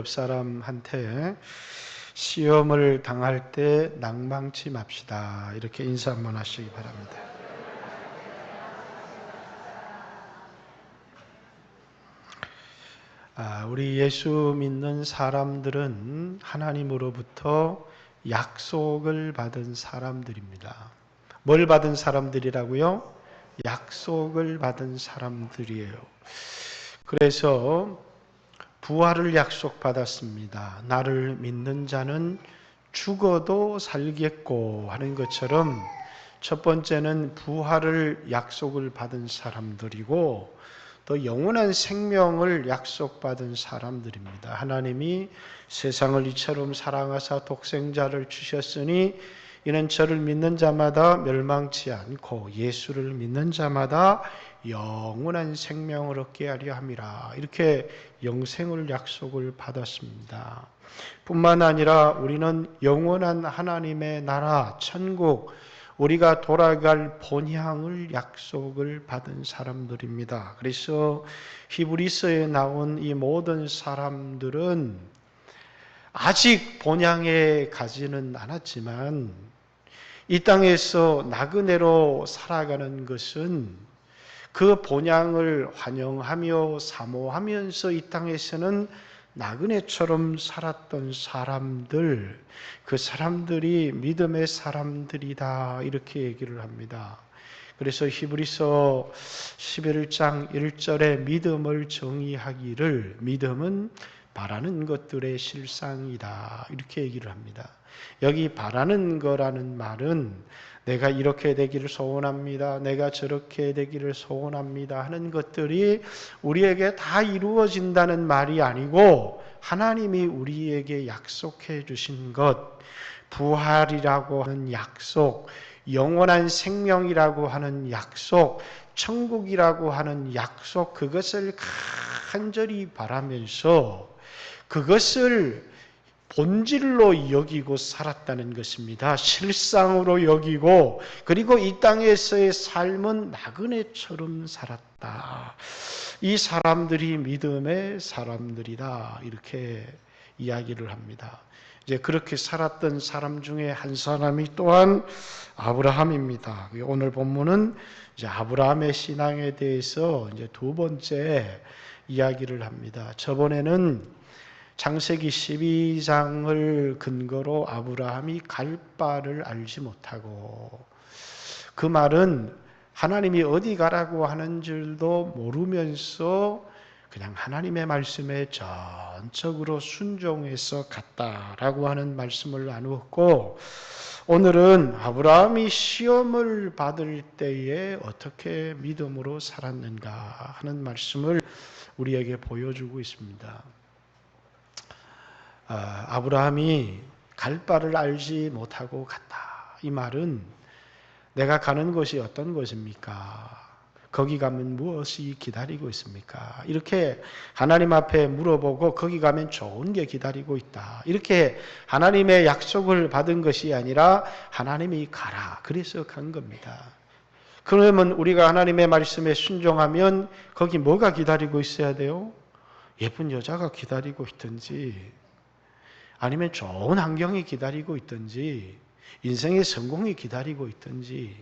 옆 사람한테 시험을 당할 때 낭망치 맙시다. 이렇게 인사 한번 하시기 바랍니다. 우리 예수 믿는 사람들은 하나님으로부터 약속을 받은 사람들입니다. 뭘 받은 사람들이라고요? 약속을 받은 사람들이에요. 그래서 부활을 약속받았습니다. 나를 믿는 자는 죽어도 살겠고 하는 것처럼 첫 번째는 부활을 약속을 받은 사람들이고 또 영원한 생명을 약속받은 사람들입니다. 하나님이 세상을 이처럼 사랑하사 독생자를 주셨으니 이는 저를 믿는 자마다 멸망치 않고 예수를 믿는 자마다 영원한 생명을 얻게 하려 함이라. 이렇게 영생을 약속을 받았습니다. 뿐만 아니라 우리는 영원한 하나님의 나라, 천국, 우리가 돌아갈 본향을 약속을 받은 사람들입니다. 그래서 히브리서에 나온 이 모든 사람들은 아직 본향에 가지는 않았지만 이 땅에서 나그네로 살아가는 것은 그 본향을 환영하며 사모하면서 이 땅에서는 나그네처럼 살았던 사람들, 그 사람들이 믿음의 사람들이다 이렇게 얘기를 합니다. 그래서 히브리서 11장 1절에 믿음을 정의하기를 믿음은 바라는 것들의 실상이다 이렇게 얘기를 합니다. 여기 바라는 거라는 말은 내가 이렇게 되기를 소원합니다. 내가 저렇게 되기를 소원합니다. 하는 것들이 우리에게 다 이루어진다는 말이 아니고 하나님이 우리에게 약속해 주신 것, 부활이라고 하는 약속, 영원한 생명이라고 하는 약속, 천국이라고 하는 약속, 그것을 간절히 바라면서 그것을 본질로 여기고 살았다는 것입니다. 실상으로 여기고 그리고 이 땅에서의 삶은 나그네처럼 살았다. 이 사람들이 믿음의 사람들이다. 이렇게 이야기를 합니다. 이제 그렇게 살았던 사람 중에 한 사람이 또한 아브라함입니다. 오늘 본문은 이제 아브라함의 신앙에 대해서 이제 두 번째 이야기를 합니다. 저번에는 창세기 12장을 근거로 아브라함이 갈 바를 알지 못하고 그 말은 하나님이 어디 가라고 하는 줄도 모르면서 그냥 하나님의 말씀에 전적으로 순종해서 갔다라고 하는 말씀을 나누었고 오늘은 아브라함이 시험을 받을 때에 어떻게 믿음으로 살았는가 하는 말씀을 우리에게 보여주고 있습니다. 아브라함이 갈 바를 알지 못하고 갔다. 이 말은 내가 가는 곳이 어떤 곳입니까? 거기 가면 무엇이 기다리고 있습니까? 이렇게 하나님 앞에 물어보고 거기 가면 좋은 게 기다리고 있다. 이렇게 하나님의 약속을 받은 것이 아니라 하나님이 가라. 그래서 간 겁니다. 그러면 우리가 하나님의 말씀에 순종하면 거기 뭐가 기다리고 있어야 돼요? 예쁜 여자가 기다리고 있든지 아니면 좋은 환경이 기다리고 있든지 인생의 성공이 기다리고 있든지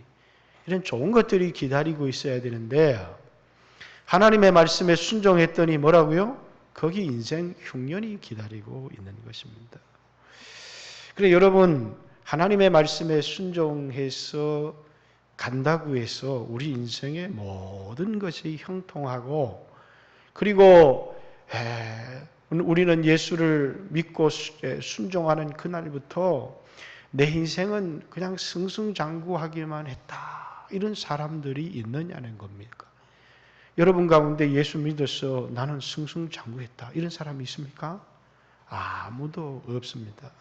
이런 좋은 것들이 기다리고 있어야 되는데 하나님의 말씀에 순종했더니 뭐라고요? 거기 인생 흉년이 기다리고 있는 것입니다. 그래서 여러분 하나님의 말씀에 순종해서 간다고 해서 우리 인생의 모든 것이 형통하고 그리고 우리는 예수를 믿고 순종하는 그날부터 내 인생은 그냥 승승장구하기만 했다. 이런 사람들이 있느냐는 겁니까? 여러분 가운데 예수 믿어서 나는 승승장구했다. 이런 사람이 있습니까? 아무도 없습니다.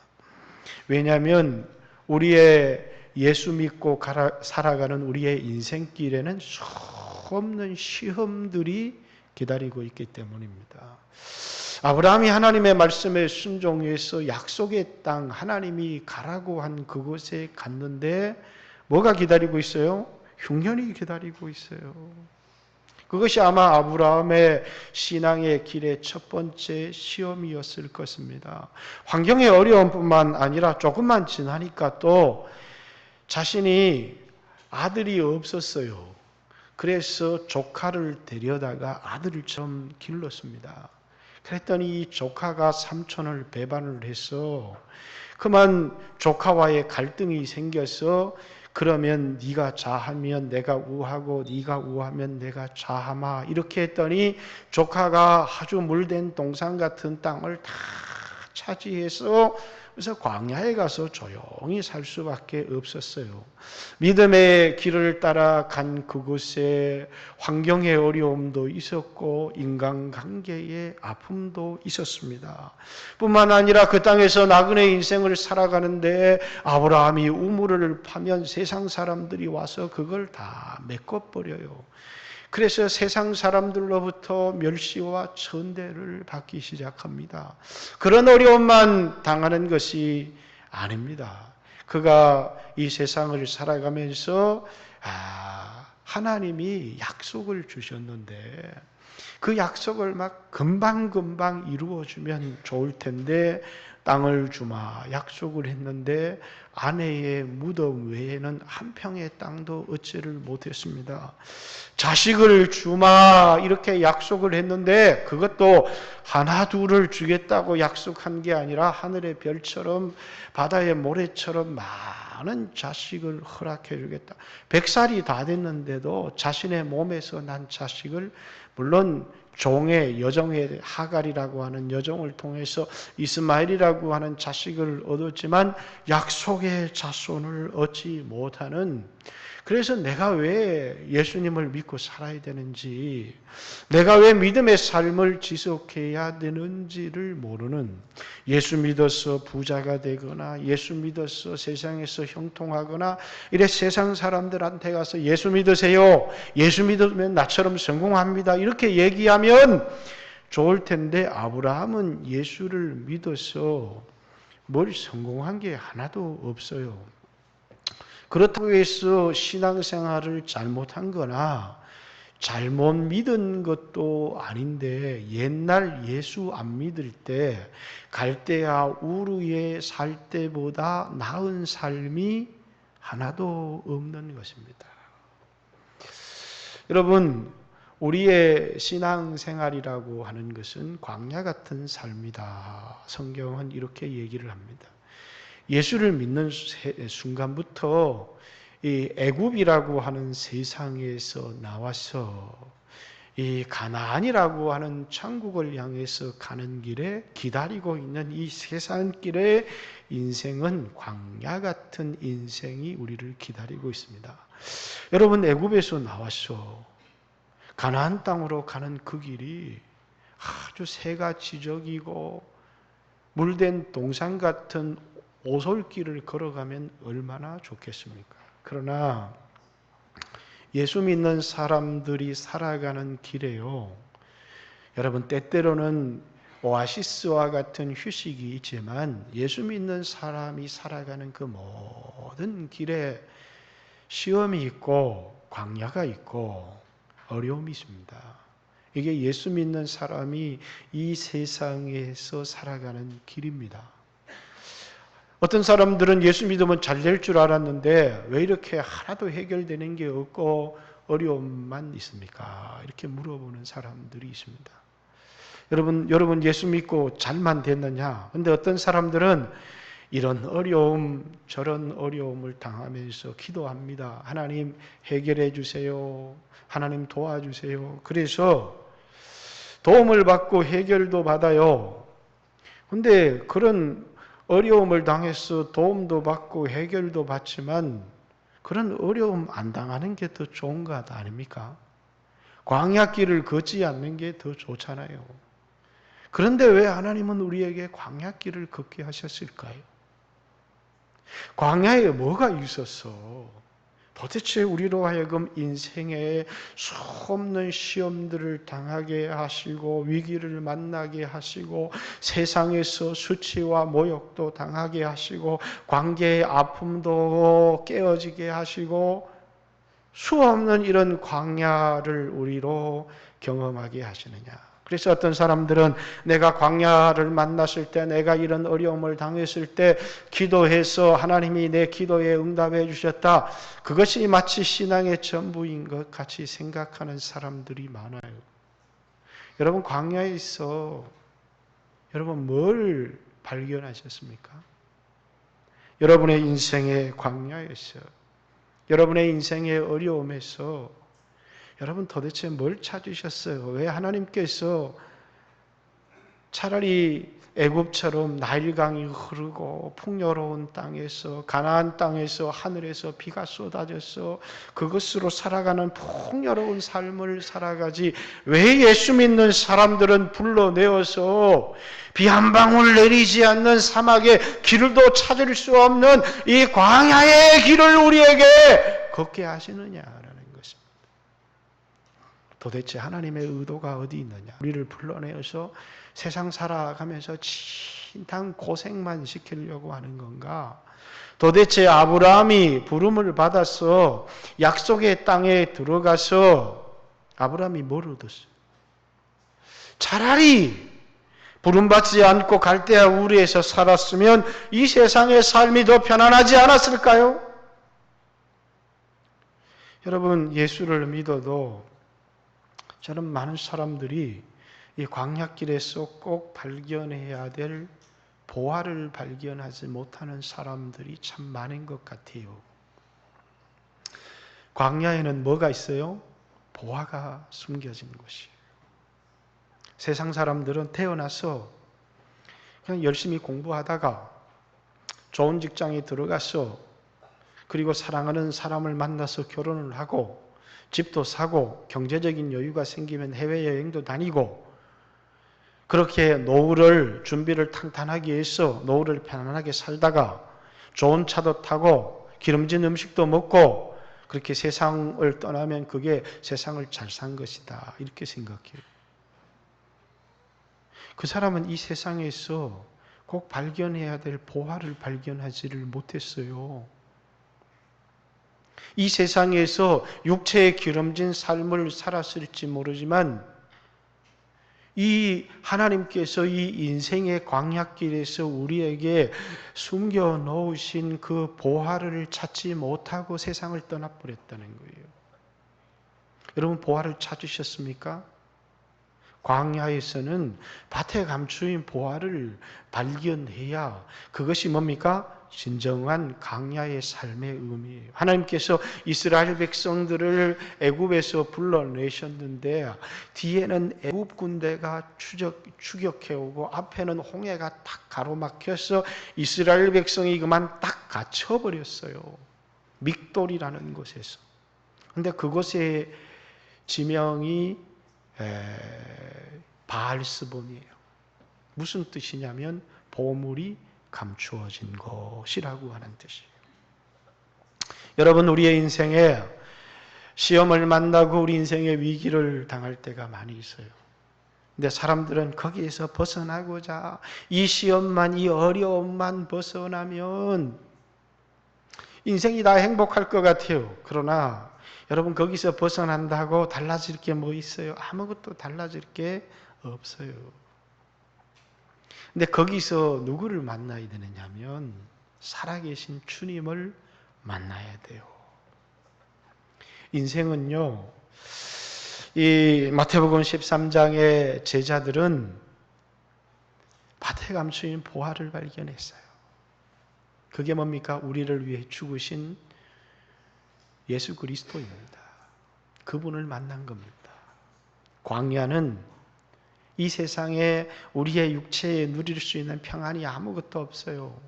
왜냐하면 우리의 예수 믿고 살아가는 우리의 인생길에는 수없는 시험들이 기다리고 있기 때문입니다. 아브라함이 하나님의 말씀에 순종해서 약속의 땅 하나님이 가라고 한 그곳에 갔는데 뭐가 기다리고 있어요? 흉년이 기다리고 있어요. 그것이 아마 아브라함의 신앙의 길의 첫 번째 시험이었을 것입니다. 환경의 어려움뿐만 아니라 조금만 지나니까 또 자신이 아들이 없었어요. 그래서 조카를 데려다가 아들처럼 길렀습니다. 그랬더니 이 조카가 삼촌을 배반을 해서 그만 조카와의 갈등이 생겨서 그러면 네가 좌하면 내가 우하고 네가 우하면 내가 좌하마 이렇게 했더니 조카가 아주 물된 동산 같은 땅을 다 차지해서 그래서 광야에 가서 조용히 살 수밖에 없었어요. 믿음의 길을 따라 간 그곳에 환경의 어려움도 있었고 인간관계의 아픔도 있었습니다. 뿐만 아니라 그 땅에서 나그네 인생을 살아가는데 아브라함이 우물을 파면 세상 사람들이 와서 그걸 다 메꿔버려요. 그래서 세상 사람들로부터 멸시와 천대를 받기 시작합니다. 그런 어려움만 당하는 것이 아닙니다. 그가 이 세상을 살아가면서 하나님이 약속을 주셨는데 그 약속을 막 금방금방 이루어주면 좋을 텐데 땅을 주마 약속을 했는데 아내의 무덤 외에는 한 평의 땅도 얻지를 못했습니다. 자식을 주마 이렇게 약속을 했는데 그것도 하나 둘을 주겠다고 약속한 게 아니라 하늘의 별처럼 바다의 모래처럼 많은 자식을 허락해 주겠다. 100살이 다 됐는데도 자신의 몸에서 난 자식을 물론 종의 여종의 하갈이라고 하는 여종을 통해서 이스마엘이라고 하는 자식을 얻었지만 약속의 자손을 얻지 못하는 그래서 내가 왜 예수님을 믿고 살아야 되는지 내가 왜 믿음의 삶을 지속해야 되는지를 모르는 예수 믿어서 부자가 되거나 예수 믿어서 세상에서 형통하거나 이래 세상 사람들한테 가서 예수 믿으세요. 예수 믿으면 나처럼 성공합니다. 이렇게 얘기하면 좋을 텐데 아브라함은 예수를 믿어서 뭘 성공한 게 하나도 없어요. 그렇다고 해서 신앙생활을 잘못한 거나 잘못 믿은 것도 아닌데 옛날 예수 안 믿을 때 갈대아 우르에 살 때보다 나은 삶이 하나도 없는 것입니다. 여러분, 우리의 신앙생활이라고 하는 것은 광야 같은 삶이다. 성경은 이렇게 얘기를 합니다. 예수를 믿는 순간부터 이 애굽이라고 하는 세상에서 나와서 이 가나안이라고 하는 천국을 향해서 가는 길에 기다리고 있는 이 세상길의 인생은 광야 같은 인생이 우리를 기다리고 있습니다. 여러분 애굽에서 나와서 가나안 땅으로 가는 그 길이 아주 새가 지저귀고 물된 동산 같은 오솔길을 걸어가면 얼마나 좋겠습니까? 그러나 예수 믿는 사람들이 살아가는 길에요. 여러분 때때로는 오아시스와 같은 휴식이 있지만 예수 믿는 사람이 살아가는 그 모든 길에 시험이 있고 광야가 있고 어려움이 있습니다. 이게 예수 믿는 사람이 이 세상에서 살아가는 길입니다. 어떤 사람들은 예수 믿으면 잘 될 줄 알았는데 왜 이렇게 하나도 해결되는 게 없고 어려움만 있습니까? 이렇게 물어보는 사람들이 있습니다. 여러분 예수 믿고 잘만 됐느냐? 근데 어떤 사람들은 이런 어려움 저런 어려움을 당하면서 기도합니다. 하나님 해결해 주세요. 하나님 도와주세요. 그래서 도움을 받고 해결도 받아요. 근데 그런 어려움을 당해서 도움도 받고 해결도 받지만 그런 어려움 안 당하는 게 더 좋은 것 아닙니까? 광야길을 걷지 않는 게 더 좋잖아요. 그런데 왜 하나님은 우리에게 광야길을 걷게 하셨을까요? 광야에 뭐가 있었어? 도대체 우리로 하여금 인생에 수없는 시험들을 당하게 하시고 위기를 만나게 하시고 세상에서 수치와 모욕도 당하게 하시고 관계의 아픔도 깨어지게 하시고 수없는 이런 광야를 우리로 경험하게 하시느냐. 그래서 어떤 사람들은 내가 광야를 만났을 때, 내가 이런 어려움을 당했을 때 기도해서 하나님이 내 기도에 응답해 주셨다. 그것이 마치 신앙의 전부인 것 같이 생각하는 사람들이 많아요. 여러분, 광야에서 여러분 뭘 발견하셨습니까? 여러분의 인생의 광야에서, 여러분의 인생의 어려움에서 여러분 도대체 뭘 찾으셨어요? 왜 하나님께서 차라리 애굽처럼 나일강이 흐르고 풍요로운 땅에서, 가나안 땅에서, 하늘에서 비가 쏟아져서 그것으로 살아가는 풍요로운 삶을 살아가지, 왜 예수 믿는 사람들은 불러내어서 비 한 방울 내리지 않는 사막의 길도 찾을 수 없는 이 광야의 길을 우리에게 걷게 하시느냐라는 것입니다. 도대체 하나님의 의도가 어디 있느냐? 우리를 불러내어서 세상 살아가면서 진탕 고생만 시키려고 하는 건가? 도대체 아브라함이 부름을 받아서 약속의 땅에 들어가서 아브라함이 뭘 얻었어요? 차라리 부름받지 않고 갈대아 우리에서 살았으면 이 세상의 삶이 더 편안하지 않았을까요? 여러분, 예수를 믿어도 저는 많은 사람들이 이 광야길에서 꼭 발견해야 될 보화를 발견하지 못하는 사람들이 참 많은 것 같아요. 광야에는 뭐가 있어요? 보화가 숨겨진 곳이에요. 세상 사람들은 태어나서 그냥 열심히 공부하다가 좋은 직장에 들어가서, 그리고 사랑하는 사람을 만나서 결혼을 하고 집도 사고 경제적인 여유가 생기면 해외여행도 다니고, 그렇게 노후를 준비를 탄탄하게 해서 노후를 편안하게 살다가 좋은 차도 타고 기름진 음식도 먹고 그렇게 세상을 떠나면 그게 세상을 잘 산 것이다, 이렇게 생각해요. 그 사람은 이 세상에서 꼭 발견해야 될 보화를 발견하지를 못했어요. 이 세상에서 육체의 기름진 삶을 살았을지 모르지만 이 하나님께서 이 인생의 광야길에서 우리에게 숨겨 놓으신 그 보화를 찾지 못하고 세상을 떠나버렸다는 거예요. 여러분, 보화를 찾으셨습니까? 광야에서는 밭에 감추인 보화를 발견해야 그것이 뭡니까? 진정한 광야의 삶의 의미예요. 하나님께서 이스라엘 백성들을 애굽에서 불러내셨는데 뒤에는 애굽 군대가 추격해오고 앞에는 홍해가 딱 가로막혀서 이스라엘 백성이 그만 딱 갇혀버렸어요. 믹돌이라는 곳에서. 그런데 그곳의 지명이 바알스본이에요. 무슨 뜻이냐면 보물이 감추어진 곳이라고 하는 뜻이에요. 여러분, 우리의 인생에 시험을 만나고 우리 인생의 위기를 당할 때가 많이 있어요. 근데 사람들은 거기에서 벗어나고자, 이 시험만, 이 어려움만 벗어나면 인생이 다 행복할 것 같아요. 그러나 여러분, 거기서 벗어난다고 달라질 게 뭐 있어요? 아무것도 달라질 게 없어요. 근데 거기서 누구를 만나야 되느냐면 살아계신 주님을 만나야 돼요. 인생은요, 이 마태복음 13장의 제자들은 밭에 감추인 보화를 발견했어요. 그게 뭡니까? 우리를 위해 죽으신 예수 그리스도입니다. 그분을 만난 겁니다. 광야는 이 세상에 우리의 육체에 누릴 수 있는 평안이 아무것도 없어요.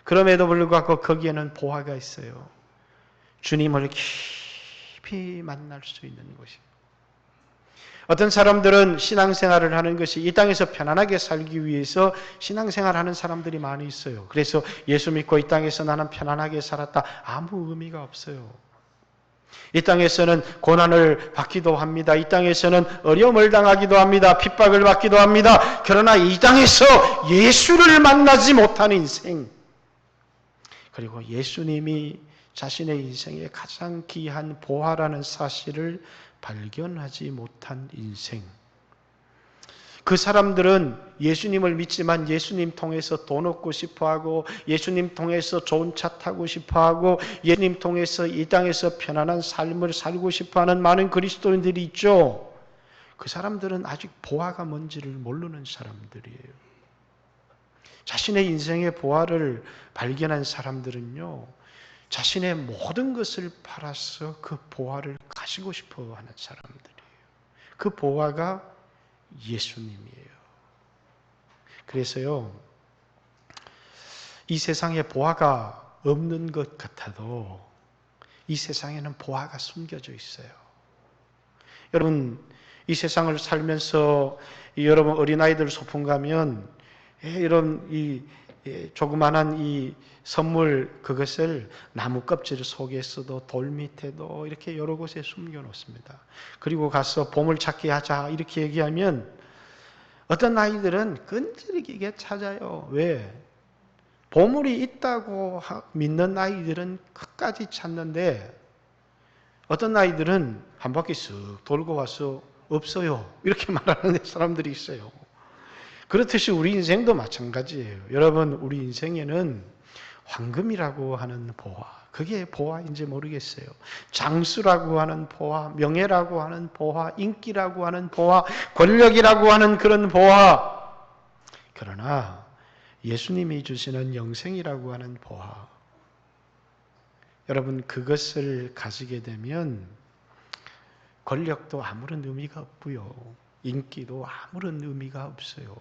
그럼에도 불구하고 거기에는 보화가 있어요. 주님을 깊이 만날 수 있는 곳입니다. 어떤 사람들은 신앙생활을 하는 것이 이 땅에서 편안하게 살기 위해서 신앙생활하는 사람들이 많이 있어요. 그래서 예수 믿고 이 땅에서 나는 편안하게 살았다. 아무 의미가 없어요. 이 땅에서는 고난을 받기도 합니다. 이 땅에서는 어려움을 당하기도 합니다. 핍박을 받기도 합니다. 그러나 이 땅에서 예수를 만나지 못한 인생, 그리고 예수님이 자신의 인생에 가장 귀한 보화라는 사실을 발견하지 못한 인생. 그 사람들은 예수님을 믿지만 예수님 통해서 돈 얻고 싶어하고 예수님 통해서 좋은 차 타고 싶어하고 예수님 통해서 이 땅에서 편안한 삶을 살고 싶어하는 많은 그리스도인들이 있죠. 그 사람들은 아직 보화가 뭔지를 모르는 사람들이에요. 자신의 인생의 보화를 발견한 사람들은요, 자신의 모든 것을 팔아서 그 보화를 가지고 싶어하는 사람들이에요. 그 보화가 예수님이에요. 그래서요, 이 세상에 보화가 없는 것 같아도 이 세상에는 보화가 숨겨져 있어요. 여러분, 이 세상을 살면서 여러분 어린아이들 소풍 가면 이런 조그만한 이 선물, 그것을 나무 껍질 속에서도 돌 밑에도 이렇게 여러 곳에 숨겨 놓습니다. 그리고 가서 보물찾기 하자 이렇게 얘기하면 어떤 아이들은 끈질기게 찾아요. 왜? 보물이 있다고 믿는 아이들은 끝까지 찾는데 어떤 아이들은 한 바퀴 쓱 돌고 와서 없어요 이렇게 말하는 사람들이 있어요. 그렇듯이 우리 인생도 마찬가지예요. 여러분, 우리 인생에는 황금이라고 하는 보화, 그게 보화인지 모르겠어요. 장수라고 하는 보화, 명예라고 하는 보화, 인기라고 하는 보화, 권력이라고 하는 그런 보화. 그러나 예수님이 주시는 영생이라고 하는 보화, 여러분, 그것을 가지게 되면 권력도 아무런 의미가 없고요, 인기도 아무런 의미가 없어요.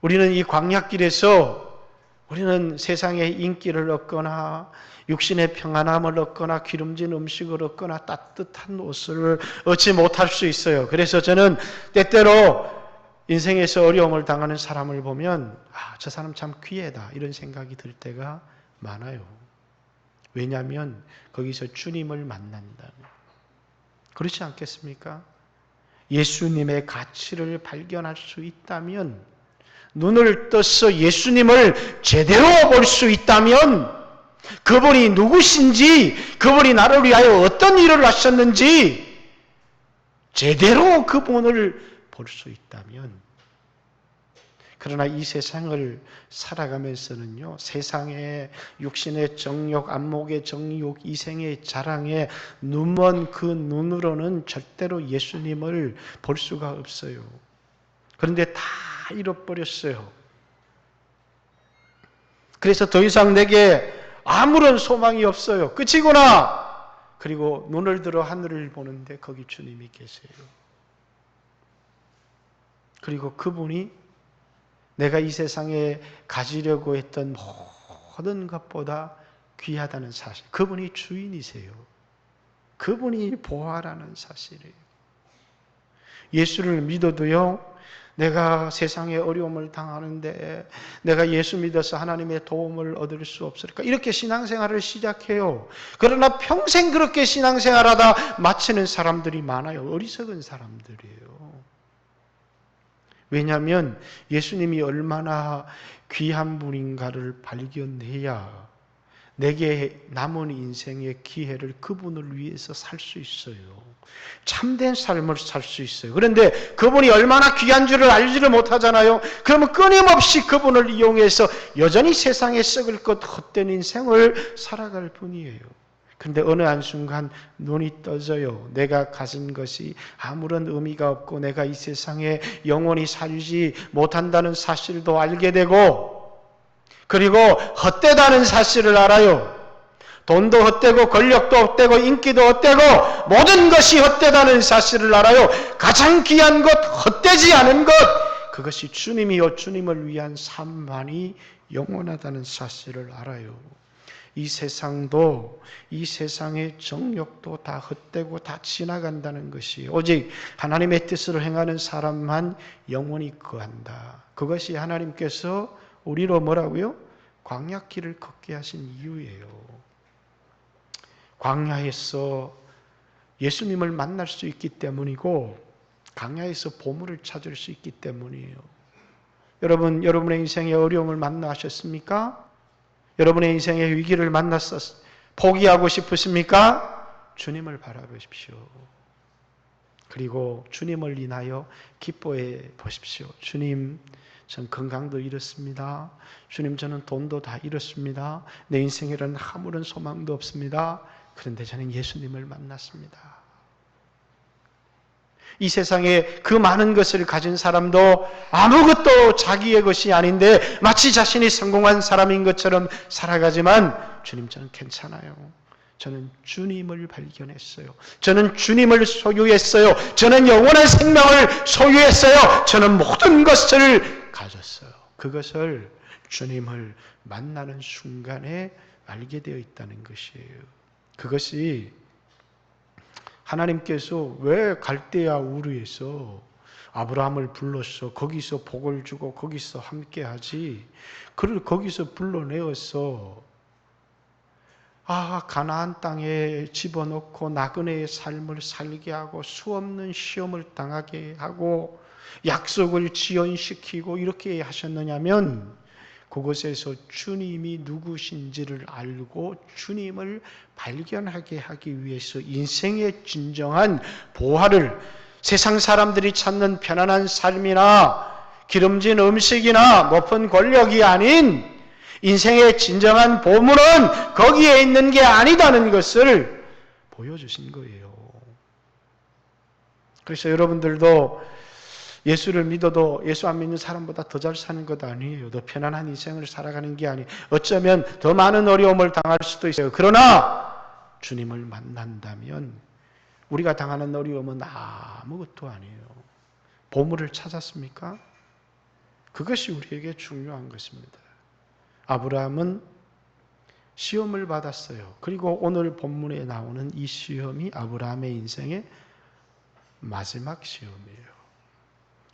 우리는 이 광야길에서 우리는 세상의 인기를 얻거나 육신의 평안함을 얻거나 기름진 음식을 얻거나 따뜻한 옷을 얻지 못할 수 있어요. 그래서 저는 때때로 인생에서 어려움을 당하는 사람을 보면 저 사람 참 귀하다 이런 생각이 들 때가 많아요. 왜냐하면 거기서 주님을 만난다. 그렇지 않겠습니까? 예수님의 가치를 발견할 수 있다면, 눈을 떠서 예수님을 제대로 볼 수 있다면, 그분이 누구신지, 그분이 나를 위하여 어떤 일을 하셨는지 제대로 그분을 볼 수 있다면, 그러나 이 세상을 살아가면서는요, 세상의 육신의 정욕, 안목의 정욕, 이생의 자랑에 눈먼 그 눈으로는 절대로 예수님을 볼 수가 없어요. 그런데 다 잃어버렸어요. 그래서 더 이상 내게 아무런 소망이 없어요. 끝이구나. 그리고 눈을 들어 하늘을 보는데 거기 주님이 계세요. 그리고 그분이 내가 이 세상에 가지려고 했던 모든 것보다 귀하다는 사실, 그분이 주인이세요. 그분이 보화라는 사실이에요. 예수를 믿어도요, 내가 세상에 어려움을 당하는데 내가 예수 믿어서 하나님의 도움을 얻을 수 없을까? 이렇게 신앙생활을 시작해요. 그러나 평생 그렇게 신앙생활하다 마치는 사람들이 많아요. 어리석은 사람들이에요. 왜냐하면 예수님이 얼마나 귀한 분인가를 발견해야 내게 남은 인생의 기회를 그분을 위해서 살 수 있어요. 참된 삶을 살 수 있어요. 그런데 그분이 얼마나 귀한 줄을 알지를 못하잖아요. 그러면 끊임없이 그분을 이용해서 여전히 세상에 썩을 것 헛된 인생을 살아갈 뿐이에요. 그런데 어느 한순간 눈이 떠져요. 내가 가진 것이 아무런 의미가 없고 내가 이 세상에 영원히 살지 못한다는 사실도 알게 되고, 그리고 헛되다는 사실을 알아요. 돈도 헛되고 권력도 헛되고 인기도 헛되고 모든 것이 헛되다는 사실을 알아요. 가장 귀한 것, 헛되지 않은 것, 그것이 주님이요 주님을 위한 삶만이 영원하다는 사실을 알아요. 이 세상도, 이 세상의 정욕도 다 헛되고 다 지나간다는 것이, 오직 하나님의 뜻을 행하는 사람만 영원히 거한다. 그것이 하나님께서 우리로 뭐라고요? 광야길을 걷게 하신 이유예요. 광야에서 예수님을 만날 수 있기 때문이고, 광야에서 보물을 찾을 수 있기 때문이에요. 여러분, 여러분의 인생에 어려움을 만나셨습니까? 여러분의 인생의 위기를 만났어 포기하고 싶으십니까? 주님을 바라보십시오. 그리고 주님을 인하여 기뻐해 보십시오. 주님, 전 건강도 잃었습니다. 주님, 저는 돈도 다 잃었습니다. 내 인생에는 아무런 소망도 없습니다. 그런데 저는 예수님을 만났습니다. 이 세상에 그 많은 것을 가진 사람도 아무것도 자기의 것이 아닌데 마치 자신이 성공한 사람인 것처럼 살아가지만 주님, 저는 괜찮아요. 저는 주님을 발견했어요. 저는 주님을 소유했어요. 저는 영원한 생명을 소유했어요. 저는 모든 것을 가졌어요. 그것을 주님을 만나는 순간에 알게 되어 있다는 것이에요. 그것이 하나님께서 왜 갈대아 우르에서 아브라함을 불렀어? 거기서 복을 주고 거기서 함께하지. 그를 거기서 불러내어서 가나안 땅에 집어넣고 나그네의 삶을 살게 하고 수없는 시험을 당하게 하고 약속을 지연시키고 이렇게 하셨느냐면 그곳에서 주님이 누구신지를 알고 주님을 발견하게 하기 위해서 인생의 진정한 보화를 세상 사람들이 찾는 편안한 삶이나 기름진 음식이나 높은 권력이 아닌 인생의 진정한 보물은 거기에 있는 게 아니다는 것을 보여주신 거예요. 그래서 여러분들도 예수를 믿어도 예수 안 믿는 사람보다 더 잘 사는 것 아니에요. 더 편안한 인생을 살아가는 게 아니에요. 어쩌면 더 많은 어려움을 당할 수도 있어요. 그러나 주님을 만난다면 우리가 당하는 어려움은 아무것도 아니에요. 보물을 찾았습니까? 그것이 우리에게 중요한 것입니다. 아브라함은 시험을 받았어요. 그리고 오늘 본문에 나오는 이 시험이 아브라함의 인생의 마지막 시험이에요.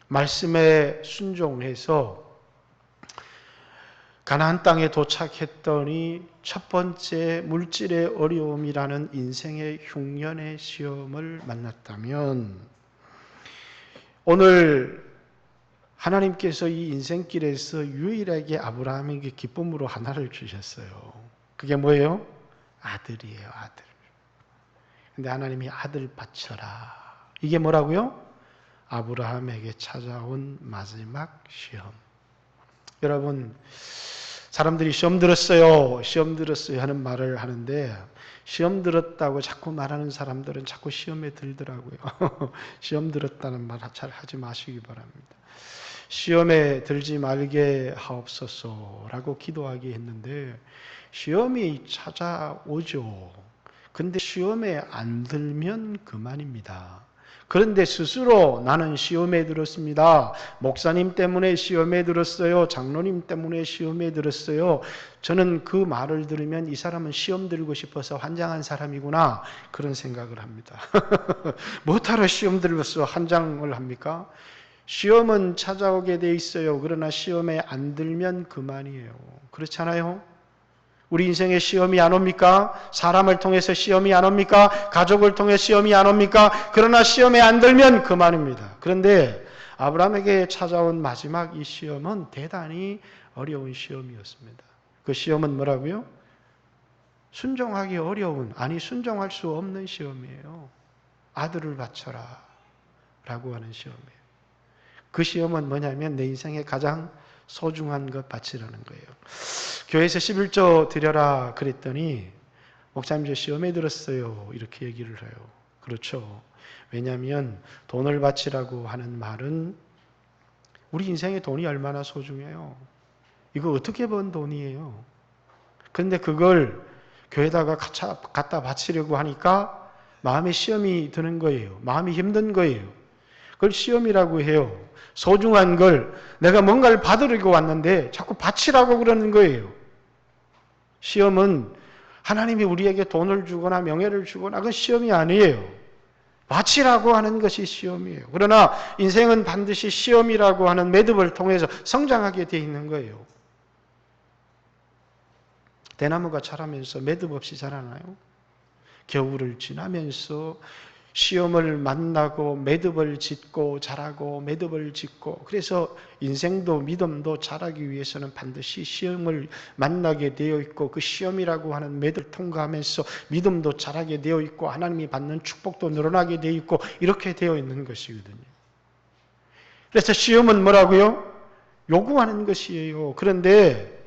말씀에 순종해서 가나안 땅에 도착했더니 첫 번째 물질의 어려움이라는 인생의 흉년의 시험을 만났다면 오늘 하나님께서 이 인생길에서 유일하게 아브라함에게 기쁨으로 하나를 주셨어요. 그게 뭐예요? 아들이에요, 아들. 근데 하나님이 아들 바쳐라. 이게 뭐라고요? 아브라함에게 찾아온 마지막 시험. 여러분, 사람들이 시험 들었어요 하는 말을 하는데 시험 들었다고 자꾸 말하는 사람들은 자꾸 시험에 들더라고요. 시험 들었다는 말 잘 하지 마시기 바랍니다. 시험에 들지 말게 하옵소서라고 기도하게 했는데 시험이 찾아오죠. 근데 시험에 안 들면 그만입니다. 그런데 스스로 나는 시험에 들었습니다. 목사님 때문에 시험에 들었어요. 장로님 때문에 시험에 들었어요. 저는 그 말을 들으면 이 사람은 시험 들고 싶어서 환장한 사람이구나 그런 생각을 합니다. 뭐하러 시험 들어서 환장을 합니까? 시험은 찾아오게 돼 있어요. 그러나 시험에 안 들면 그만이에요. 그렇잖아요? 우리 인생에 시험이 안 옵니까? 사람을 통해서 시험이 안 옵니까? 가족을 통해 시험이 안 옵니까? 그러나 시험에 안 들면 그만입니다. 그런데 아브라함에게 찾아온 마지막 이 시험은 대단히 어려운 시험이었습니다. 그 시험은 뭐라고요? 순종하기 어려운, 순종할 수 없는 시험이에요. 아들을 바쳐라 라고 하는 시험이에요. 그 시험은 뭐냐면 내 인생에 가장 소중한 것 바치라는 거예요. 교회에서 11조 드려라 그랬더니 목사님 저 시험에 들었어요 이렇게 얘기를 해요. 그렇죠. 왜냐하면 돈을 바치라고 하는 말은 우리 인생에 돈이 얼마나 소중해요. 이거 어떻게 번 돈이에요. 그런데 그걸 교회에다가 갖다 바치려고 하니까 마음에 시험이 드는 거예요. 마음이 힘든 거예요. 그걸 시험이라고 해요. 소중한 걸 내가 뭔가를 받으려고 왔는데 자꾸 바치라고 그러는 거예요. 시험은 하나님이 우리에게 돈을 주거나 명예를 주거나 그건 시험이 아니에요. 바치라고 하는 것이 시험이에요. 그러나 인생은 반드시 시험이라고 하는 매듭을 통해서 성장하게 되어 있는 거예요. 대나무가 자라면서 매듭 없이 자라나요? 겨울을 지나면서 시험을 만나고 매듭을 짓고 자라고 매듭을 짓고, 그래서 인생도 믿음도 자라기 위해서는 반드시 시험을 만나게 되어 있고, 그 시험이라고 하는 매듭을 통과하면서 믿음도 자라게 되어 있고, 하나님이 받는 축복도 늘어나게 되어 있고, 이렇게 되어 있는 것이거든요. 그래서 시험은 뭐라고요? 요구하는 것이에요. 그런데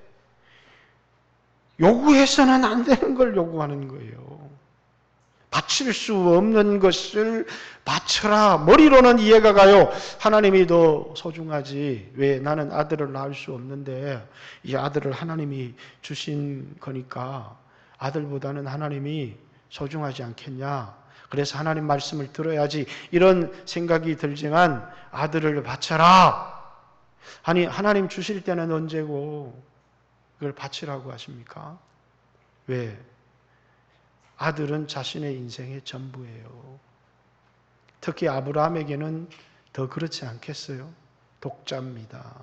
요구해서는 안 되는 걸 요구하는 거예요. 바칠 수 없는 것을 바쳐라. 머리로는 이해가 가요. 하나님이 더 소중하지. 왜? 나는 아들을 낳을 수 없는데 이 아들을 하나님이 주신 거니까 아들보다는 하나님이 소중하지 않겠냐. 그래서 하나님 말씀을 들어야지. 이런 생각이 들지만 아들을 바쳐라. 아니, 하나님 주실 때는 언제고 그걸 바치라고 하십니까? 왜? 아들은 자신의 인생의 전부예요. 특히 아브라함에게는 더 그렇지 않겠어요? 독자입니다.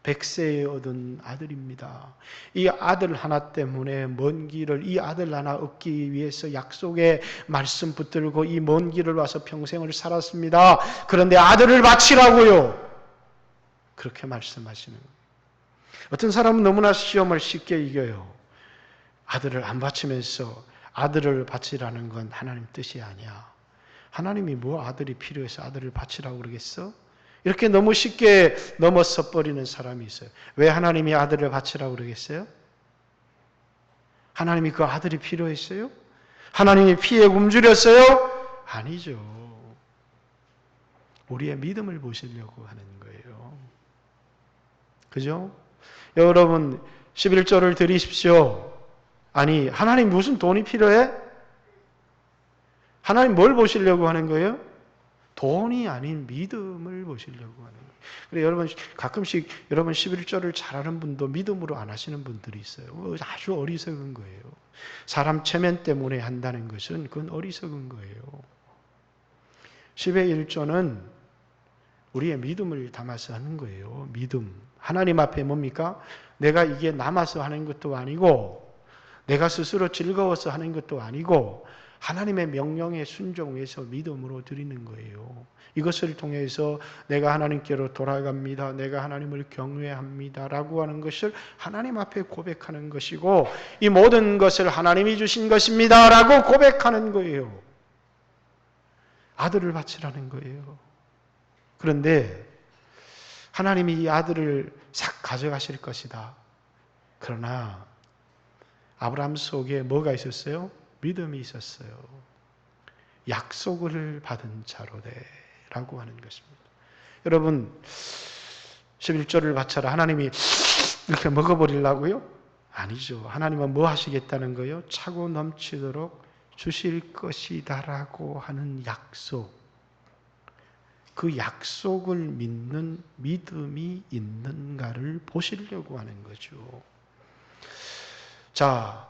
100세에 얻은 아들입니다. 이 아들 하나 때문에 먼 길을, 이 아들 하나 얻기 위해서 약속의 말씀 붙들고 이 먼 길을 와서 평생을 살았습니다. 그런데 아들을 바치라고요. 그렇게 말씀하시는 거예요. 어떤 사람은 너무나 시험을 쉽게 이겨요. 아들을 안 바치면서 아들을 바치라는 건 하나님 뜻이 아니야. 하나님이 뭐 아들이 필요해서 아들을 바치라고 그러겠어? 이렇게 너무 쉽게 넘어서 버리는 사람이 있어요. 왜 하나님이 아들을 바치라고 그러겠어요? 하나님이 그 아들이 필요했어요? 하나님이 피에 굶주렸어요? 아니죠. 우리의 믿음을 보시려고 하는 거예요. 그죠? 여러분 11조를 드리십시오. 아니, 하나님 무슨 돈이 필요해? 하나님 뭘 보시려고 하는 거예요? 돈이 아닌 믿음을 보시려고 하는 거예요. 그래, 여러분 가끔씩 여러분 11조를 잘하는 분도 믿음으로 안 하시는 분들이 있어요. 아주 어리석은 거예요. 사람 체면 때문에 한다는 것은 그건 어리석은 거예요. 10의 1조는 우리의 믿음을 담아서 하는 거예요. 믿음. 하나님 앞에 뭡니까? 내가 이게 남아서 하는 것도 아니고 내가 스스로 즐거워서 하는 것도 아니고 하나님의 명령에 순종해서 믿음으로 드리는 거예요. 이것을 통해서 내가 하나님께로 돌아갑니다. 내가 하나님을 경외합니다. 라고 하는 것을 하나님 앞에 고백하는 것이고 이 모든 것을 하나님이 주신 것입니다. 라고 고백하는 거예요. 아들을 바치라는 거예요. 그런데 하나님이 이 아들을 싹 가져가실 것이다. 그러나 아브라함 속에 뭐가 있었어요? 믿음이 있었어요. 약속을 받은 자로되 라고 하는 것입니다. 여러분 11조를 바쳐라. 하나님이 이렇게 먹어버리려고요? 아니죠. 하나님은 뭐 하시겠다는 거예요? 차고 넘치도록 주실 것이다 라고 하는 약속. 그 약속을 믿는 믿음이 있는가를 보시려고 하는 거죠. 자,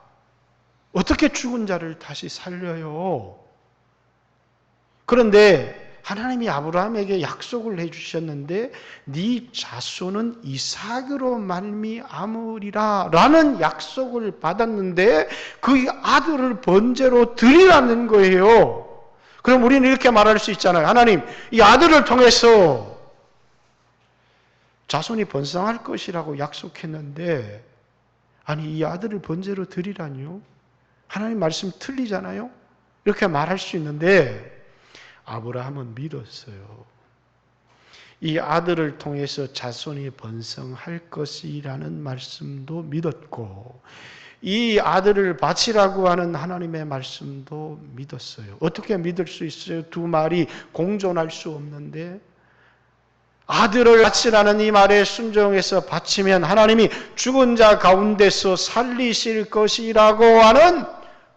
어떻게 죽은 자를 다시 살려요? 그런데 하나님이 아브라함에게 약속을 해주셨는데 네 자손은 이삭으로 말미암으리라 라는 약속을 받았는데 그 아들을 번제로 드리라는 거예요. 그럼 우리는 이렇게 말할 수 있잖아요. 하나님, 이 아들을 통해서 자손이 번성할 것이라고 약속했는데 아니 이 아들을 번제로 드리라니요? 하나님 말씀 틀리잖아요? 이렇게 말할 수 있는데 아브라함은 믿었어요. 이 아들을 통해서 자손이 번성할 것이라는 말씀도 믿었고 이 아들을 바치라고 하는 하나님의 말씀도 믿었어요. 어떻게 믿을 수 있어요? 두 말이 공존할 수 없는데 아들을 바치라는 이 말에 순종해서 바치면 하나님이 죽은 자 가운데서 살리실 것이라고 하는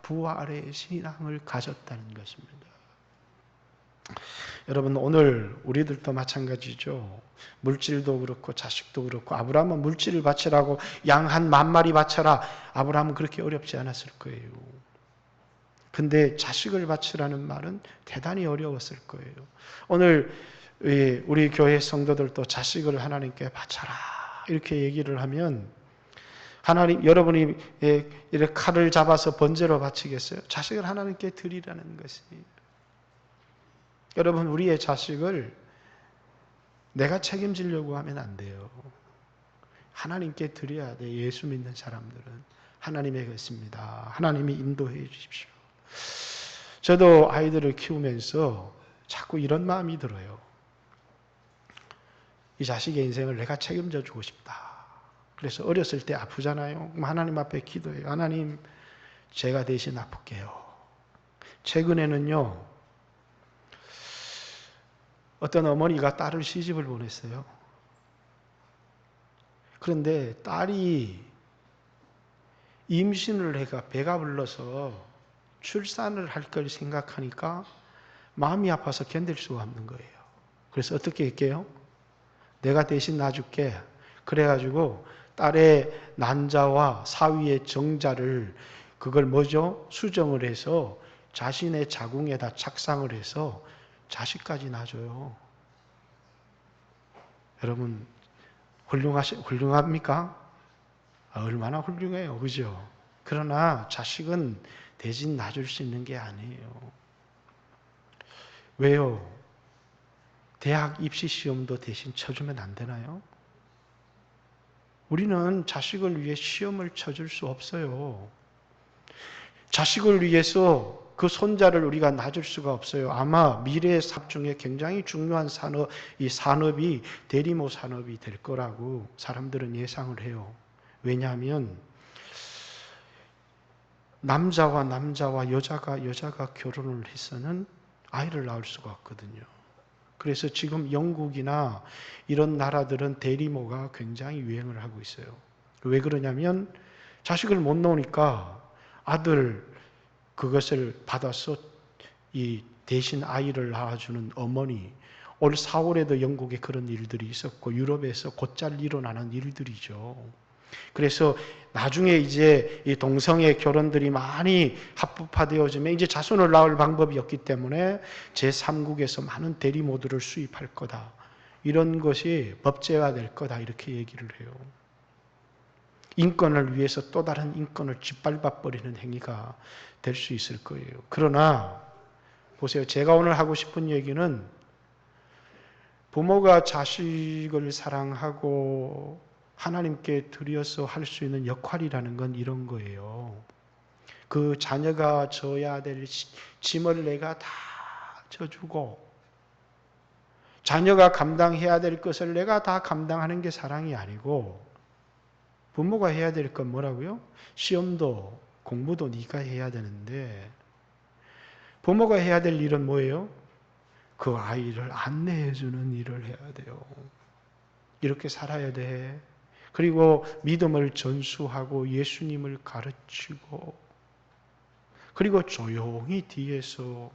부활의 신앙을 가졌다는 것입니다. 여러분 오늘 우리들도 마찬가지죠. 물질도 그렇고 자식도 그렇고 아브라함은 물질을 바치라고 양 한 10,000마리 바쳐라. 아브라함은 그렇게 어렵지 않았을 거예요. 근데 자식을 바치라는 말은 대단히 어려웠을 거예요. 오늘 우리 교회 성도들도 자식을 하나님께 바쳐라 이렇게 얘기를 하면 하나님 여러분이 이렇게 칼을 잡아서 번제로 바치겠어요? 자식을 하나님께 드리라는 것이에요. 여러분, 우리의 자식을 내가 책임지려고 하면 안 돼요. 하나님께 드려야 돼. 예수 믿는 사람들은 하나님의 것입니다. 하나님이 인도해 주십시오. 저도 아이들을 키우면서 자꾸 이런 마음이 들어요. 이 자식의 인생을 내가 책임져 주고 싶다. 그래서 어렸을 때 아프잖아요. 하나님 앞에 기도해요. 하나님, 제가 대신 아플게요. 최근에는요, 어떤 어머니가 딸을 시집을 보냈어요. 그런데 딸이 임신을 해가 배가 불러서 출산을 할 걸 생각하니까 마음이 아파서 견딜 수가 없는 거예요. 그래서 어떻게 할게요? 내가 대신 놔줄게. 그래가지고 딸의 난자와 사위의 정자를 그걸 뭐죠? 수정을 해서 자신의 자궁에다 착상을 해서 자식까지 낳아줘요. 여러분, 훌륭합니까? 얼마나 훌륭해요. 그죠? 그러나 자식은 대신 낳아줄 수 있는 게 아니에요. 왜요? 대학 입시 시험도 대신 쳐주면 안 되나요? 우리는 자식을 위해 시험을 쳐줄 수 없어요. 자식을 위해서 그 손자를 우리가 놔줄 수가 없어요. 아마 미래의 산업 중에 굉장히 중요한 산업, 이 산업이 대리모 산업이 될 거라고 사람들은 예상을 해요. 왜냐하면 남자와 여자가 결혼을 해서는 아이를 낳을 수가 없거든요. 그래서 지금 영국이나 이런 나라들은 대리모가 굉장히 유행을 하고 있어요. 왜 그러냐면 자식을 못 놓으니까 아들 그것을 받아서 이 대신 아이를 낳아주는 어머니, 올 4월에도 영국에 그런 일들이 있었고 유럽에서 곧잘 일어나는 일들이죠. 그래서 나중에 이제 이 동성애 결혼들이 많이 합법화되어지면 이제 자손을 낳을 방법이 없기 때문에 제3국에서 많은 대리모들을 수입할 거다. 이런 것이 법제화될 거다. 이렇게 얘기를 해요. 인권을 위해서 또 다른 인권을 짓밟아버리는 행위가 될 수 있을 거예요. 그러나 보세요. 제가 오늘 하고 싶은 얘기는 부모가 자식을 사랑하고 하나님께 드려서 할 수 있는 역할이라는 건 이런 거예요. 그 자녀가 져야 될 짐을 내가 다 져주고 자녀가 감당해야 될 것을 내가 다 감당하는 게 사랑이 아니고 부모가 해야 될 건 뭐라고요? 시험도 공부도 네가 해야 되는데 부모가 해야 될 일은 뭐예요? 그 아이를 안내해주는 일을 해야 돼요. 이렇게 살아야 돼. 그리고 믿음을 전수하고 예수님을 가르치고 그리고 조용히 뒤에서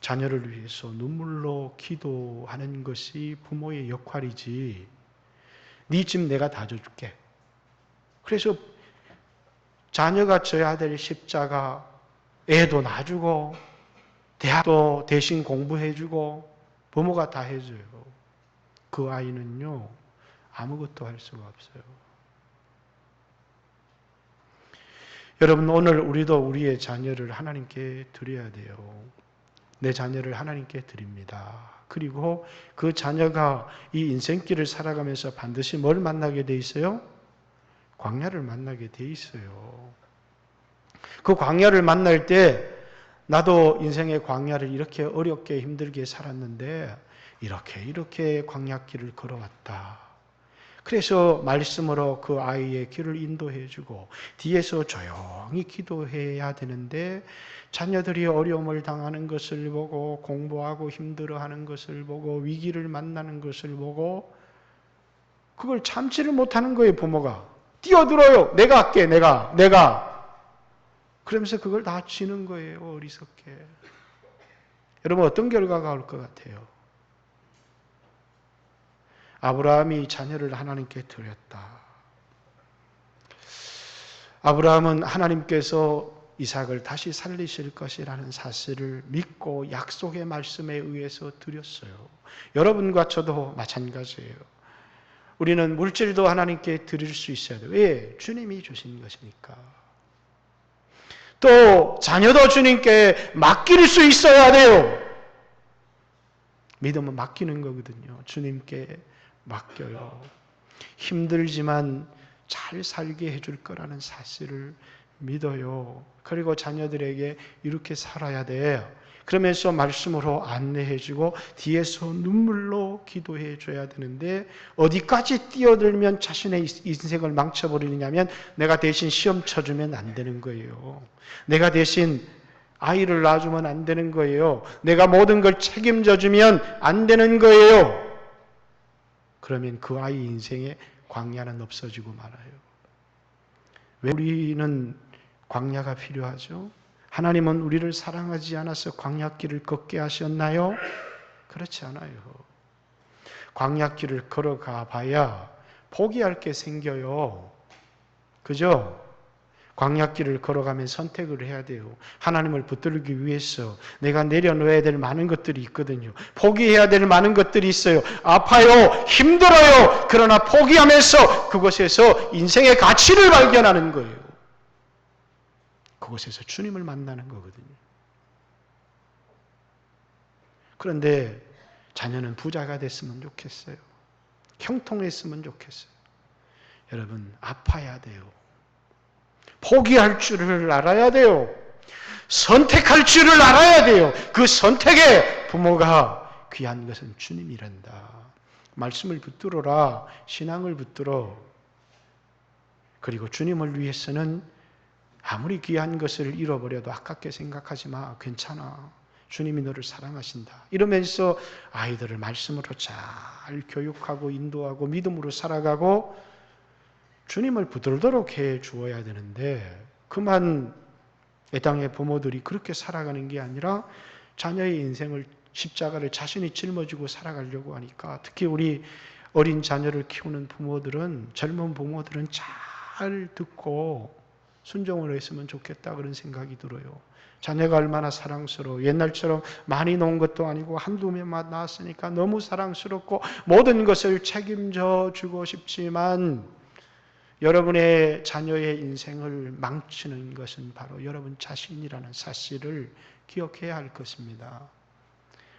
자녀를 위해서 눈물로 기도하는 것이 부모의 역할이지. 네 집 내가 다 져줄게. 그래서 자녀가 져야 될 십자가 애도 놔주고 대학도 대신 공부해주고 부모가 다 해줘요. 그 아이는요 아무것도 할 수가 없어요. 여러분 오늘 우리도 우리의 자녀를 하나님께 드려야 돼요. 내 자녀를 하나님께 드립니다. 그리고 그 자녀가 이 인생길을 살아가면서 반드시 뭘 만나게 돼 있어요? 광야를 만나게 돼 있어요. 그 광야를 만날 때 나도 인생의 광야를 이렇게 어렵게 힘들게 살았는데 이렇게 광야길을 걸어왔다. 그래서 말씀으로 그 아이의 길을 인도해 주고 뒤에서 조용히 기도해야 되는데 자녀들이 어려움을 당하는 것을 보고 공부하고 힘들어하는 것을 보고 위기를 만나는 것을 보고 그걸 참지를 못하는 거예요. 부모가 뛰어들어요. 내가 할게. 내가 그러면서 그걸 다 치는 거예요. 어리석게. 여러분 어떤 결과가 올 것 같아요? 아브라함이 자녀를 하나님께 드렸다. 아브라함은 하나님께서 이삭을 다시 살리실 것이라는 사실을 믿고 약속의 말씀에 의해서 드렸어요. 여러분과 저도 마찬가지예요. 우리는 물질도 하나님께 드릴 수 있어야 돼요. 왜? 주님이 주신 것이니까. 또 자녀도 주님께 맡길 수 있어야 돼요. 믿음은 맡기는 거거든요. 주님께 맡겨요. 힘들지만 잘 살게 해줄 거라는 사실을 믿어요. 그리고 자녀들에게 이렇게 살아야 돼. 그러면서 말씀으로 안내해주고 뒤에서 눈물로 기도해줘야 되는데 어디까지 뛰어들면 자신의 인생을 망쳐버리느냐면 내가 대신 시험 쳐주면 안 되는 거예요. 내가 대신 아이를 낳아주면 안 되는 거예요. 내가 모든 걸 책임져주면 안 되는 거예요. 그러면 그 아이 인생에 광야는 없어지고 말아요. 왜 우리는 광야가 필요하죠? 하나님은 우리를 사랑하지 않아서 광야길을 걷게 하셨나요? 그렇지 않아요. 광야길을 걸어가 봐야 포기할 게 생겨요. 그죠? 광야길을 걸어가면 선택을 해야 돼요. 하나님을 붙들기 위해서 내가 내려놓아야 될 많은 것들이 있거든요. 포기해야 될 많은 것들이 있어요. 아파요. 힘들어요. 그러나 포기하면서 그곳에서 인생의 가치를 발견하는 거예요. 그곳에서 주님을 만나는 거거든요. 그런데 자녀는 부자가 됐으면 좋겠어요. 형통했으면 좋겠어요. 여러분, 아파야 돼요. 포기할 줄을 알아야 돼요. 선택할 줄을 알아야 돼요. 그 선택에 부모가 귀한 것은 주님이란다. 말씀을 붙들어라. 신앙을 붙들어. 그리고 주님을 위해서는 아무리 귀한 것을 잃어버려도 아깝게 생각하지 마. 괜찮아. 주님이 너를 사랑하신다. 이러면서 아이들을 말씀으로 잘 교육하고 인도하고 믿음으로 살아가고 주님을 붙들도록 해 주어야 되는데 그만 이 땅의 부모들이 그렇게 살아가는 게 아니라 자녀의 인생을 십자가를 자신이 짊어지고 살아가려고 하니까 특히 우리 어린 자녀를 키우는 부모들은 젊은 부모들은 잘 듣고 순종을 했으면 좋겠다 그런 생각이 들어요. 자녀가 얼마나 사랑스러워. 옛날처럼 많이 놓은 것도 아니고 한두 명만 낳았으니까 너무 사랑스럽고 모든 것을 책임져 주고 싶지만 여러분의 자녀의 인생을 망치는 것은 바로 여러분 자신이라는 사실을 기억해야 할 것입니다.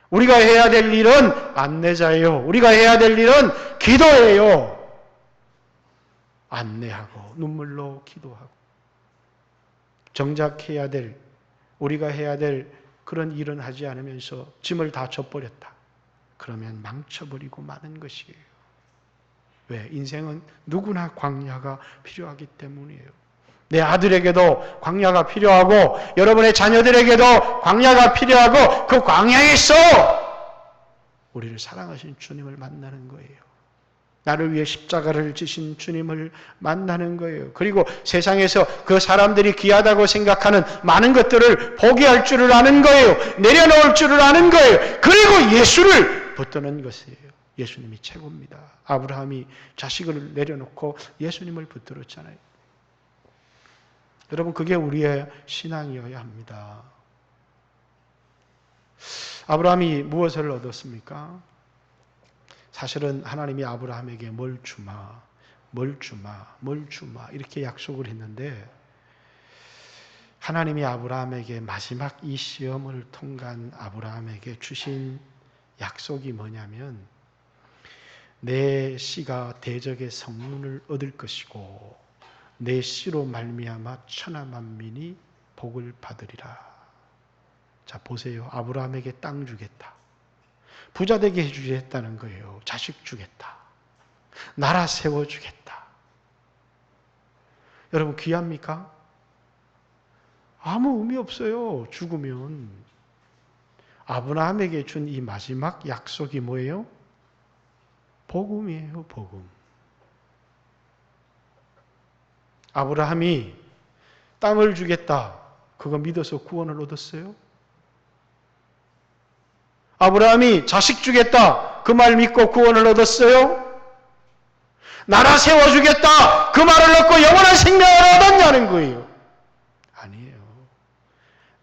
우리가 해야 될 일은 안내자예요. 우리가 해야 될 일은 기도예요. 안내하고 눈물로 기도하고 정작 해야 될 우리가 해야 될 그런 일은 하지 않으면서 짐을 다 져버렸다. 그러면 망쳐버리고 마는 것이에요. 왜? 인생은 누구나 광야가 필요하기 때문이에요. 내 아들에게도 광야가 필요하고 여러분의 자녀들에게도 광야가 필요하고 그 광야에서 우리를 사랑하신 주님을 만나는 거예요. 나를 위해 십자가를 지신 주님을 만나는 거예요. 그리고 세상에서 그 사람들이 귀하다고 생각하는 많은 것들을 포기할 줄을 아는 거예요. 내려놓을 줄을 아는 거예요. 그리고 예수를 붙드는 것이에요. 예수님이 최고입니다. 아브라함이 자식을 내려놓고 예수님을 붙들었잖아요. 여러분, 그게 우리의 신앙이어야 합니다. 아브라함이 무엇을 얻었습니까? 사실은 하나님이 아브라함에게 뭘 주마 이렇게 약속을 했는데 하나님이 아브라함에게 마지막 이 시험을 통과한 아브라함에게 주신 약속이 뭐냐면 내 씨가 대적의 성문을 얻을 것이고 내 씨로 말미암아 천하 만민이 복을 받으리라. 자, 보세요. 아브라함에게 땅 주겠다. 부자 되게 해주겠다는 거예요. 자식 주겠다. 나라 세워주겠다. 여러분, 귀합니까? 아무 의미 없어요. 죽으면. 아브라함에게 준 이 마지막 약속이 뭐예요? 복음이에요. 복음. 아브라함이 땅을 주겠다. 그거 믿어서 구원을 얻었어요? 아브라함이 자식 주겠다. 그 말 믿고 구원을 얻었어요? 나라 세워주겠다. 그 말을 얻고 영원한 생명을 얻었냐는 거예요. 아니에요.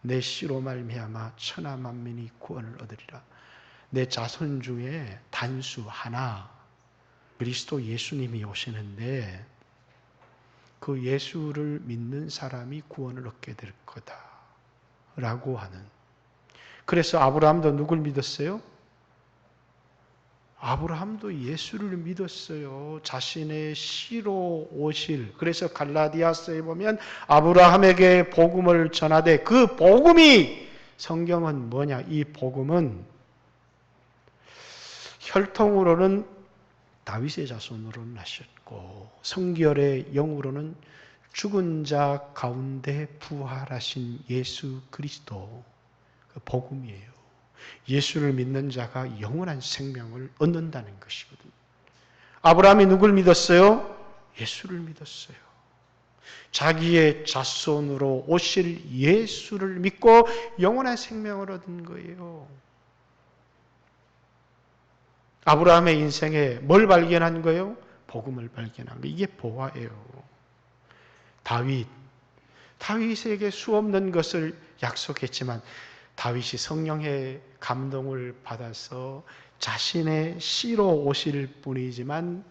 내 씨로 말미암아 천하 만민이 구원을 얻으리라. 내 자손 중에 단수 하나 그리스도 예수님이 오시는데 그 예수를 믿는 사람이 구원을 얻게 될 거다 라고 하는. 그래서 아브라함도 누굴 믿었어요? 아브라함도 예수를 믿었어요. 자신의 씨로 오실. 그래서 갈라디아서에 보면 아브라함에게 복음을 전하되 그 복음이 성경은 뭐냐? 이 복음은 혈통으로는 다윗의 자손으로 나셨고 성결의 영으로는 죽은 자 가운데 부활하신 예수 그리스도 그 복음이에요. 예수를 믿는 자가 영원한 생명을 얻는다는 것이거든요. 아브라함이 누굴 믿었어요? 예수를 믿었어요. 자기의 자손으로 오실 예수를 믿고 영원한 생명을 얻은 거예요. 아브라함의 인생에 뭘 발견한 거예요? 복음을 발견한 거예요. 이게 보화예요. 다윗에게 수없는 것을 약속했지만 다윗이 성령의 감동을 받아서 자신의 씨로 오실 뿐이지만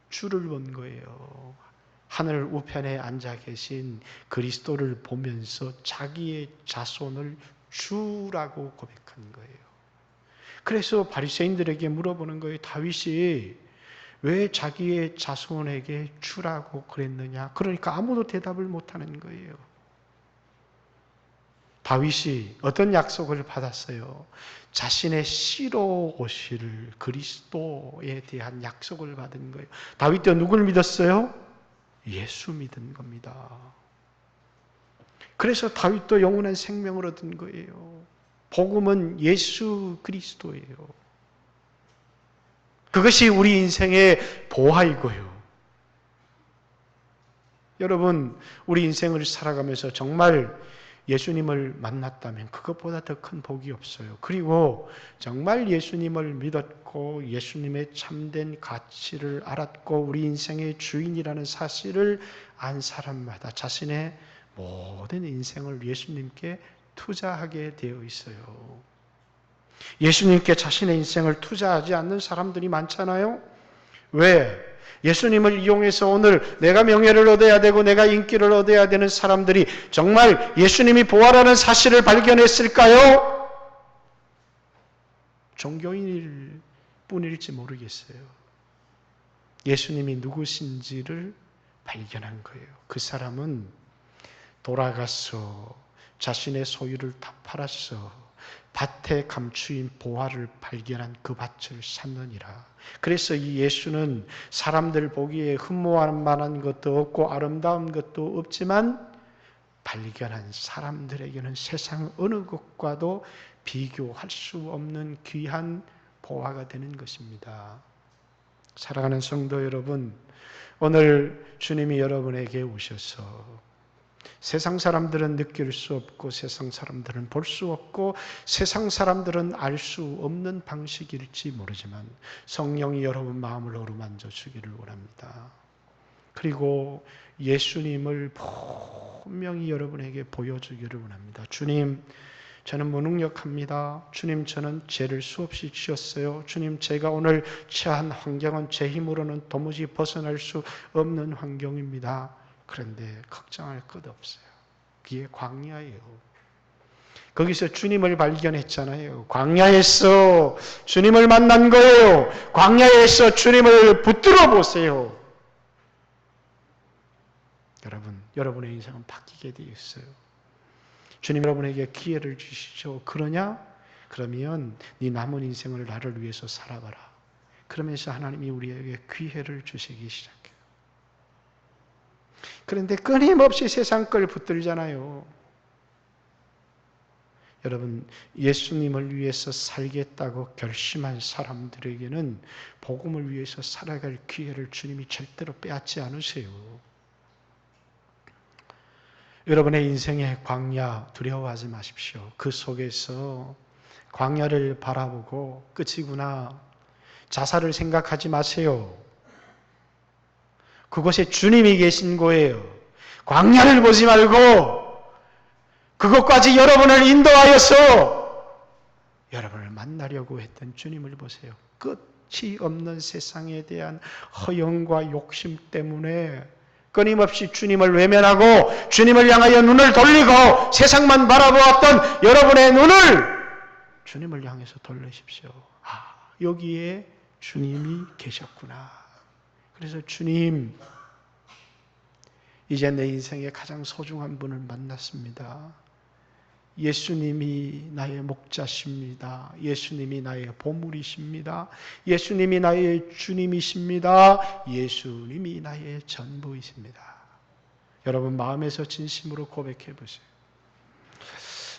주를 본 거예요. 하늘 우편에 앉아 계신 그리스도를 보면서 자기의 자손을 주라고 고백한 거예요. 그래서 바리새인들에게 물어보는 거예요. 다윗이 왜 자기의 자손에게 주라고 그랬느냐? 그러니까 아무도 대답을 못하는 거예요. 다윗이 어떤 약속을 받았어요? 자신의 씨로 오실 그리스도에 대한 약속을 받은 거예요. 다윗도 누굴 믿었어요? 예수 믿은 겁니다. 그래서 다윗도 영원한 생명을 얻은 거예요. 복음은 예수 그리스도예요. 그것이 우리 인생의 보화이고요. 여러분, 우리 인생을 살아가면서 정말 예수님을 만났다면 그것보다 더 큰 복이 없어요. 그리고 정말 예수님을 믿었고 예수님의 참된 가치를 알았고 우리 인생의 주인이라는 사실을 안 사람마다 자신의 모든 인생을 예수님께 투자하게 되어 있어요. 예수님께 자신의 인생을 투자하지 않는 사람들이 많잖아요. 왜? 예수님을 이용해서 오늘 내가 명예를 얻어야 되고 내가 인기를 얻어야 되는 사람들이 정말 예수님이 부활하는 사실을 발견했을까요? 종교인일 뿐일지 모르겠어요. 예수님이 누구신지를 발견한 거예요. 그 사람은 돌아가서 자신의 소유를 다 팔아서 밭에 감추인 보화를 발견한 그 밭을 샀느니라. 그래서 이 예수는 사람들 보기에 흠모할 만한 것도 없고 아름다운 것도 없지만 발견한 사람들에게는 세상 어느 것과도 비교할 수 없는 귀한 보화가 되는 것입니다. 사랑하는 성도 여러분, 오늘 주님이 여러분에게 오셔서 세상 사람들은 느낄 수 없고 세상 사람들은 볼 수 없고 세상 사람들은 알 수 없는 방식일지 모르지만 성령이 여러분 마음을 어루만져 주기를 원합니다. 그리고 예수님을 분명히 여러분에게 보여주기를 원합니다. 주님, 저는 무능력합니다. 주님, 저는 죄를 수없이 지었어요. 주님, 제가 오늘 처한 환경은 제 힘으로는 도무지 벗어날 수 없는 환경입니다. 그런데 걱정할 것 없어요. 그게 광야예요. 거기서 주님을 발견했잖아요. 광야에서 주님을 만난 거예요. 광야에서 주님을 붙들어 보세요. 여러분의 인생은 바뀌게 되어 있어요. 주님 여러분에게 기회를 주시죠. 그러냐? 그러면 네 남은 인생을 나를 위해서 살아봐라. 그러면서 하나님이 우리에게 기회를 주시기 시작해요. 그런데 끊임없이 세상 걸 붙들잖아요. 여러분, 예수님을 위해서 살겠다고 결심한 사람들에게는 복음을 위해서 살아갈 기회를 주님이 절대로 빼앗지 않으세요. 여러분의 인생의 광야 두려워하지 마십시오. 그 속에서 광야를 바라보고 끝이구나, 자살을 생각하지 마세요. 그곳에 주님이 계신 거예요. 광야를 보지 말고 그것까지 여러분을 인도하여서 여러분을 만나려고 했던 주님을 보세요. 끝이 없는 세상에 대한 허영과 욕심 때문에 끊임없이 주님을 외면하고 주님을 향하여 눈을 돌리고 세상만 바라보았던 여러분의 눈을 주님을 향해서 돌리십시오. 여기에 주님이 계셨구나. 그래서 주님, 이제 내 인생의 가장 소중한 분을 만났습니다. 예수님이 나의 목자십니다. 예수님이 나의 보물이십니다. 예수님이 나의 주님이십니다. 예수님이 나의 전부이십니다. 여러분 마음에서 진심으로 고백해 보세요.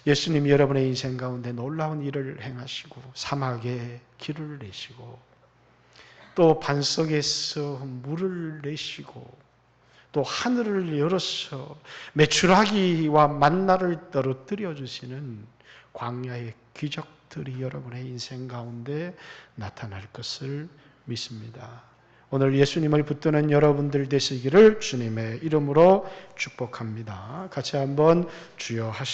예수님이 여러분의 인생 가운데 놀라운 일을 행하시고 사막에 길을 내시고 또 반석에서 물을 내시고 또 하늘을 열어서 메추라기와 만나를 떨어뜨려 주시는 광야의 기적들이 여러분의 인생 가운데 나타날 것을 믿습니다. 오늘 예수님을 붙드는 여러분들 되시기를 주님의 이름으로 축복합니다. 같이 한번 주여 하시겠습니다.